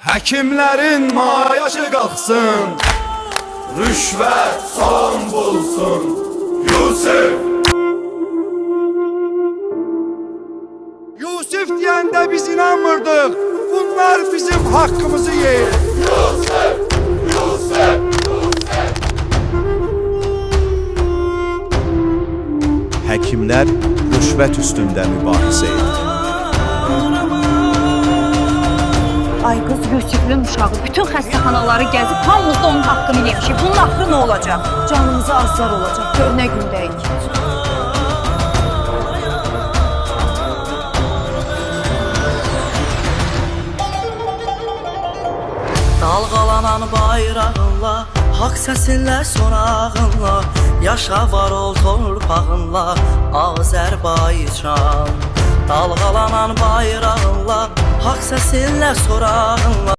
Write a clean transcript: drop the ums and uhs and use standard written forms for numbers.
Həkimlərin mayaşı qalxsın, rüşvət son bulsun. Yusuf deyəndə biz inanmırdıq, bunlar bizim haqqımızı yeyir. Həkimlər rüşvət üstündə mübahisə etdi. Ay qız Yusif'in uşağı bütün xəstəxanaları gəzib hamımız da onun haqqını yemişik. Bunun axırı nə olacaq? Canımıza azar olacaq. Gör nə gündəyik. Dalğalanan bayrağınla, haqq səsinlə sorağınla, yaşa var ol torpağınla, Azərbaycan. Dalğalanan bayrağınla, haqq səsinlə sorağınla.